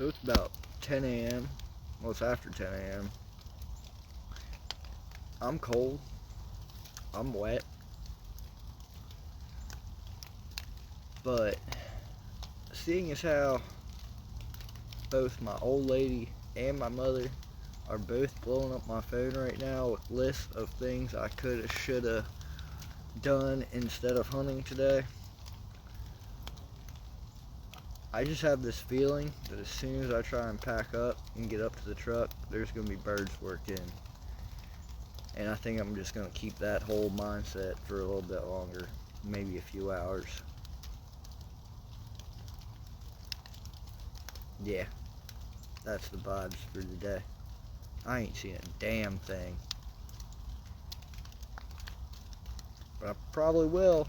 So it's about 10 a.m. Well, it's after 10 a.m. I'm cold. I'm wet. But seeing as how both my old lady and my mother are both blowing up my phone right now with lists of things I coulda, shoulda done instead of hunting today, I just have this feeling that as soon as I try and pack up and get up to the truck, there's going to be birds worked in. And I think I'm just going to keep that whole mindset for a little bit longer, maybe a few hours. Yeah, that's the vibes for today. I ain't seen a damn thing. But I probably will